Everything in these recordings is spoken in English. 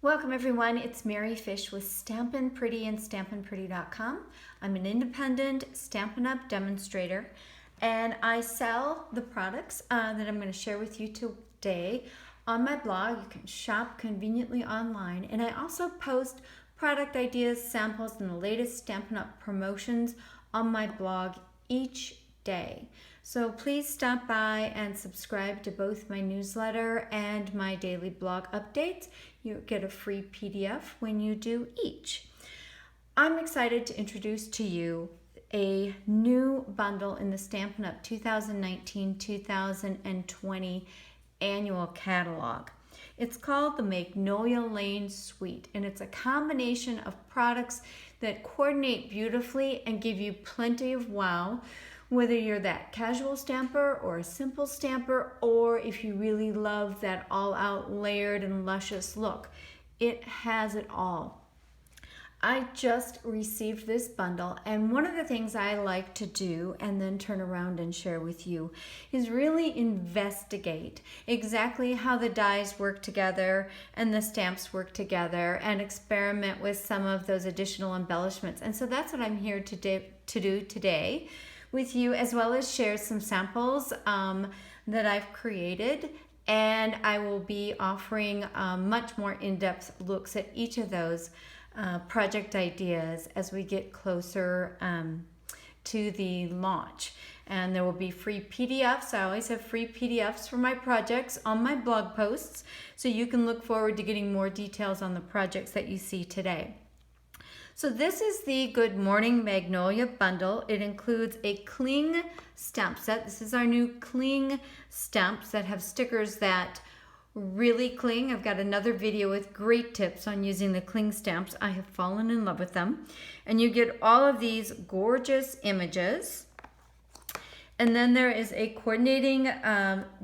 Welcome everyone, it's Mary Fish with Stampin' Pretty and StampinPretty.com. I'm an independent Stampin' Up demonstrator and I sell the products that I'm going to share with you today on my blog. You can shop conveniently online, and I also post product ideas, samples, and the latest Stampin' Up promotions on my blog each day. So please stop by and subscribe to both my newsletter and my daily blog updates. You get a free PDF when you do each. I'm excited to introduce to you a new bundle in the Stampin' Up 2019-2020 annual catalog. It's called the Magnolia Suite, and it's a combination of products that coordinate beautifully and give you plenty of wow, whether you're that casual stamper or a simple stamper, or if you really love that all-out layered and luscious look. It has it all. I just received this bundle, and one of the things I like to do and then turn around and share with you is really investigate exactly how the dies work together and the stamps work together and experiment with some of those additional embellishments. And so that's what I'm here to do today with you, as well as share some samples that I've created, and I will be offering much more in-depth looks at each of those project ideas as we get closer to the launch. And there will be free PDFs. I always have free PDFs for my projects on my blog posts, so you can look forward to getting more details on the projects that you see today. So this is the Good Morning Magnolia bundle. It includes a cling stamp set. This is our new cling stamps that have stickers that really cling. I've got another video with great tips on using the cling stamps. I have fallen in love with them. And you get all of these gorgeous images. And then there is a coordinating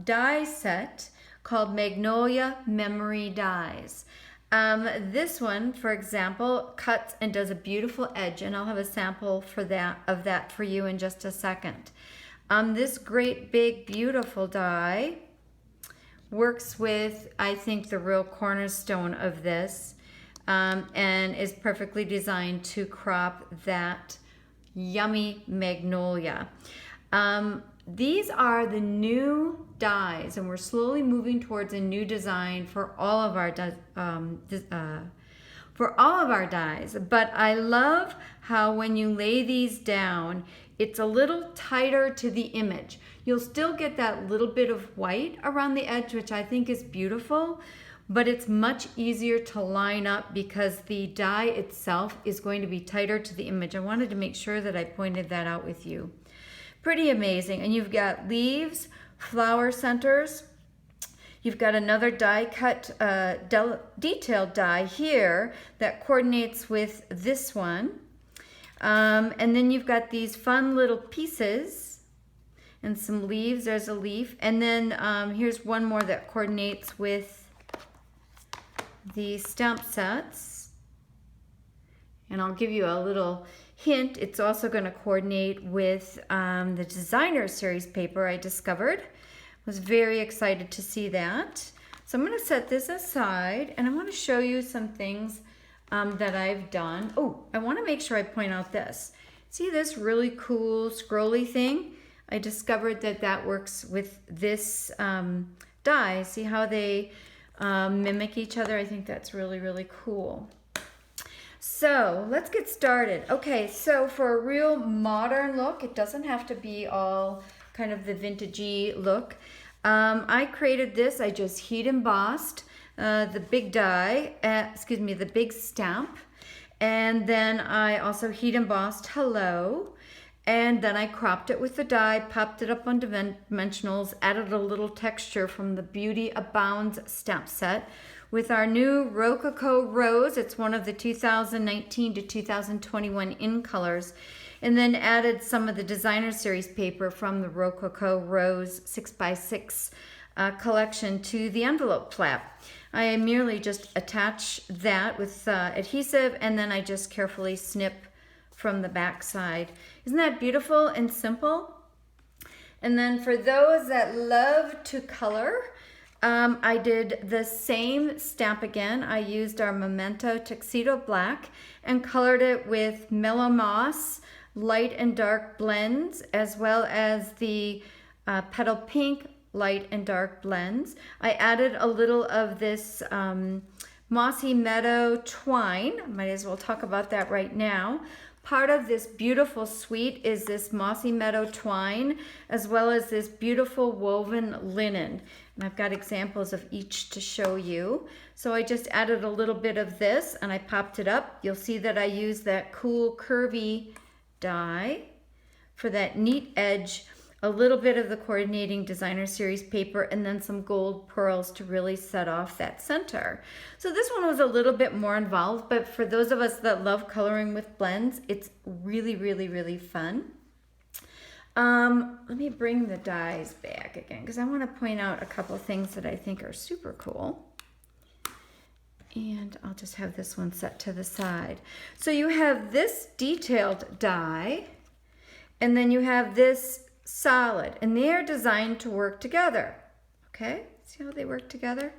die set called Magnolia Memory Dies. This one, for example, cuts and does a beautiful edge, and I'll have a sample of that for you in just a second. This great big beautiful die works with, I think, the real cornerstone of this, and is perfectly designed to crop that yummy magnolia. These are the new dies, and we're slowly moving towards a new design for all of our dies. But I love how when you lay these down, it's a little tighter to the image. You'll still get that little bit of white around the edge, which I think is beautiful, but it's much easier to line up because the die itself is going to be tighter to the image. I wanted to make sure that I pointed that out with you. Pretty amazing. And you've got leaves, flower centers. You've got another die cut detailed die here that coordinates with this one. And then you've got these fun little pieces and some leaves. There's a leaf. And then here's one more that coordinates with the stamp sets. And I'll give you a little hint. It's also going to coordinate with the designer series paper I discovered. Was very excited to see that. So I'm going to set this aside, and I want to show you some things that I've done. Oh, I want to make sure I point out this. See this really cool scrolly thing? I discovered that that works with this die. See how they mimic each other? I think that's really, really cool. So let's get started. Okay, so for a real modern look, it doesn't have to be all kind of the vintagey look. I created this. I just heat embossed the big die, the big stamp, and then I also heat embossed hello, and then I cropped it with the die, popped it up on dimensionals, added a little texture from the Beauty Abounds stamp set with our new Rococo Rose. It's one of the 2019 to 2021 in colors, and then added some of the designer series paper from the Rococo Rose 6x6 collection to the envelope flap. I merely just attach that with adhesive, and then I just carefully snip from the back side. Isn't that beautiful and simple? And then for those that love to color, I did the same stamp again. I used our Memento Tuxedo Black and colored it with Mellow Moss, light and dark blends, as well as the Petal Pink light and dark blends. I added a little of this Mossy Meadow Twine. Might as well talk about that right now. Part of this beautiful suite is this Mossy Meadow Twine, as well as this beautiful woven linen. And I've got examples of each to show you. So I just added a little bit of this and I popped it up. You'll see that I used that cool curvy die for that neat edge, a little bit of the coordinating designer series paper, and then some gold pearls to really set off that center. So this one was a little bit more involved, but for those of us that love coloring with blends, it's really, really, really fun. Let me bring the dies back again because I want to point out a couple things that I think are super cool. And I'll just have this one set to the side. So you have this detailed die, and then you have this solid, and they're designed to work together. Okay, see how they work together?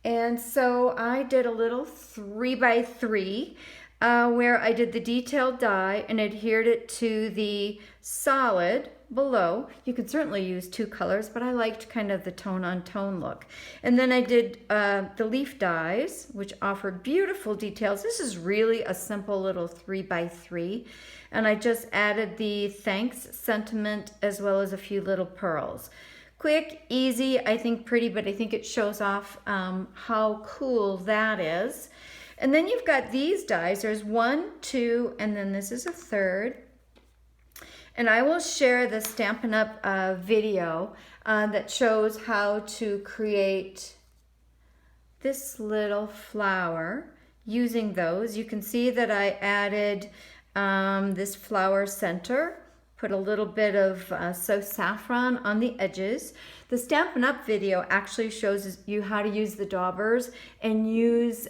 And so I did a little 3x3 where I did the detailed die and adhered it to the solid below. You could certainly use two colors, but I liked kind of the tone on tone look. And then I did the leaf dies, which offered beautiful details. This is really a simple little 3x3. And I just added the thanks sentiment as well as a few little pearls. Quick, easy, I think pretty, but I think it shows off how cool that is. And then you've got these dies. There's 1, 2, and then this is a third. And I will share the Stampin' Up video that shows how to create this little flower using those. You can see that I added this flower center, put a little bit of So Saffron on the edges. The Stampin' Up video actually shows you how to use the daubers and use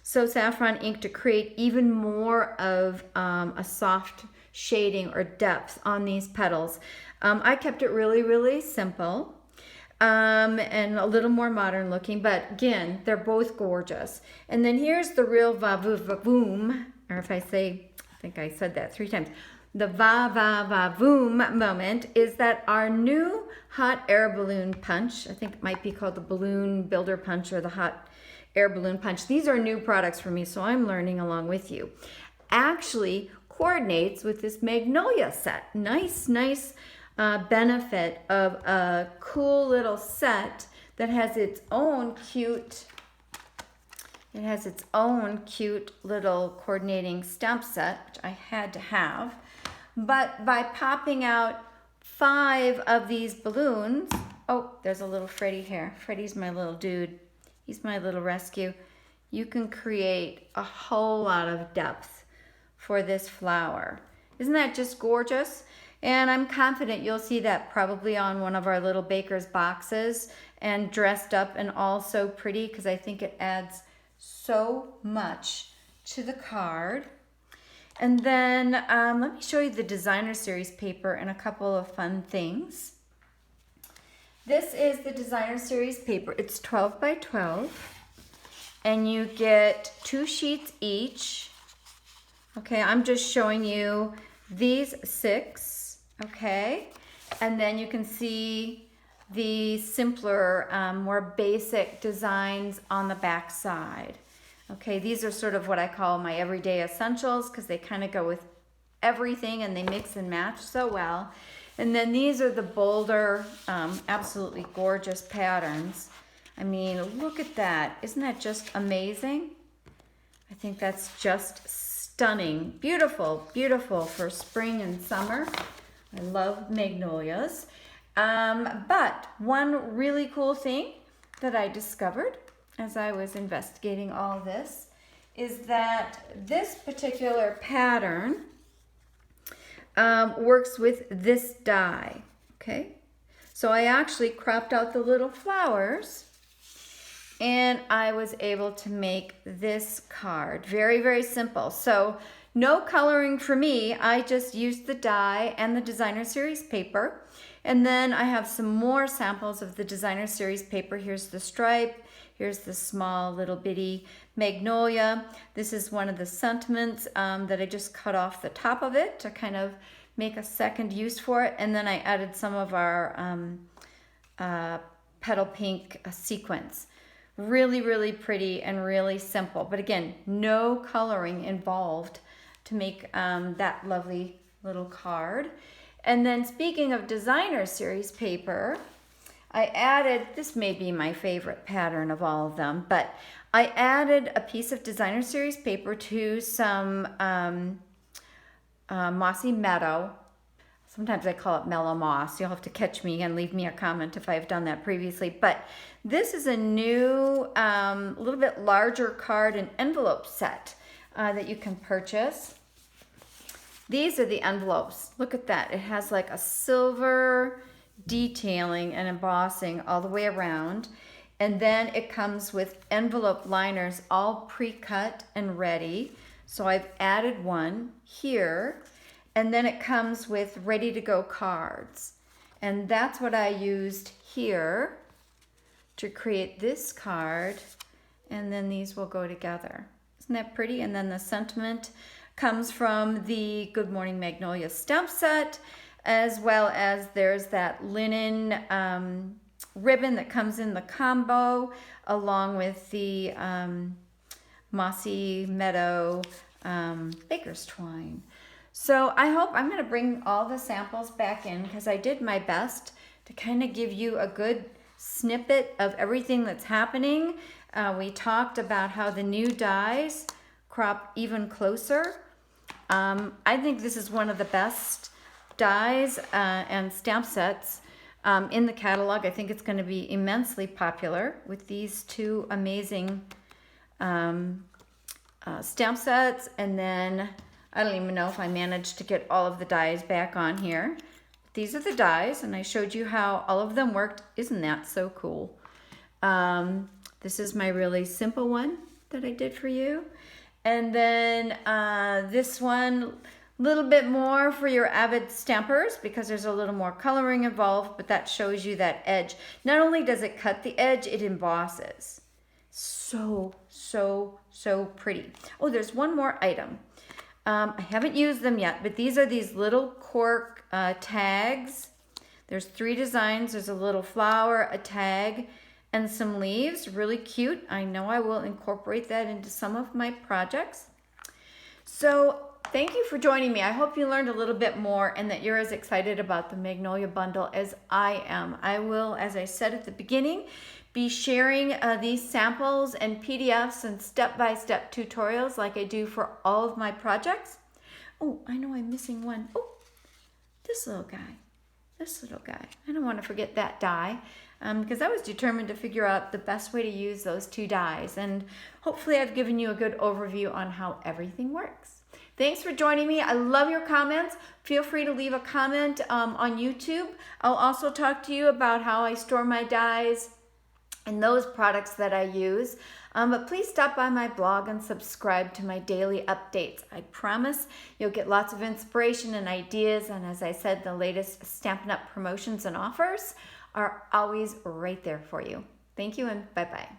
So Saffron ink to create even more of a soft shading or depth on these petals. I kept it really, really simple and a little more modern looking, but again, they're both gorgeous. And then here's the real va-voom, or if I think I said that 3 times. The va-va-va-voom moment is that our new hot air balloon punch, I think it might be called the Balloon Builder Punch or the hot air balloon punch. These are new products for me, so I'm learning along with you. Actually coordinates with this Magnolia set. Nice benefit of a cool little set that has its own cute, little coordinating stamp set, which I had to have. But by popping out 5 of these balloons, oh, there's a little Freddie here. Freddie's my little dude. He's my little rescue. You can create a whole lot of depth for this flower. Isn't that just gorgeous? And I'm confident you'll see that probably on one of our little baker's boxes and dressed up and all so pretty because I think it adds so much to the card. And then let me show you the designer series paper and a couple of fun things. This is the designer series paper. It's 12 by 12 and you get 2 sheets each. Okay, I'm just showing you these 6, okay? And then you can see the simpler, more basic designs on the back side. Okay, these are sort of what I call my everyday essentials because they kind of go with everything and they mix and match so well. And then these are the bolder, absolutely gorgeous patterns. I mean, look at that. Isn't that just amazing? I think that's just stunning. Beautiful, beautiful for spring and summer. I love magnolias. But one really cool thing that I discovered as I was investigating all this is that this particular pattern works with this die, okay? So I actually cropped out the little flowers and I was able to make this card. Very, very simple. So no coloring for me. I just used the die and the designer series paper. And then I have some more samples of the designer series paper. Here's the stripe. Here's the small little bitty magnolia. This is one of the sentiments that I just cut off the top of it to kind of make a second use for it. And then I added some of our petal pink sequins. Really, really pretty and really simple. But again, no coloring involved to make that lovely little card. And then speaking of designer series paper, I added, this may be my favorite pattern of all of them, but I added a piece of designer series paper to some Mossy Meadow. Sometimes I call it mellow moss. You'll have to catch me and leave me a comment if I've done that previously. But this is a new, little bit larger card and envelope set that you can purchase. These are the envelopes. Look at that. It has like a silver detailing and embossing all the way around. And then it comes with envelope liners all pre-cut and ready. So I've added one here. And then it comes with ready to go cards. And that's what I used here to create this card. And then these will go together. Isn't that pretty? And then the sentiment comes from the Good Morning Magnolia stamp set, as well as there's that linen ribbon that comes in the combo, along with the Mossy Meadow Baker's Twine. So I hope I'm going to bring all the samples back in because I did my best to kind of give you a good snippet of everything that's happening. We talked about how the new dies crop even closer. I think this is one of the best dies and stamp sets in the catalog. I think it's going to be immensely popular with these two amazing stamp sets. And then I don't even know if I managed to get all of the dies back on here. These are the dies, and I showed you how all of them worked. Isn't that so cool? This is my really simple one that I did for you. And then this one, a little bit more for your avid stampers because there's a little more coloring involved, but that shows you that edge. Not only does it cut the edge, it embosses. So, so, so pretty. Oh, there's one more item. I haven't used them yet, but these are these little cork tags. There's 3 designs. There's a little flower, a tag, and some leaves. Really cute. I know I will incorporate that into some of my projects. So thank you for joining me. I hope you learned a little bit more and that you're as excited about the Magnolia bundle as I am. I will, as I said at the beginning, be sharing these samples and PDFs and step-by-step tutorials like I do for all of my projects. Oh, I know I'm missing one. Oh, this little guy. This little guy. I don't want to forget that die. Because I was determined to figure out the best way to use those 2 dies. And hopefully I've given you a good overview on how everything works. Thanks for joining me. I love your comments. Feel free to leave a comment on YouTube. I'll also talk to you about how I store my dies and those products that I use. But please stop by my blog and subscribe to my daily updates. I promise you'll get lots of inspiration and ideas. And as I said, the latest Stampin' Up! Promotions and offers are always right there for you. Thank you and bye-bye.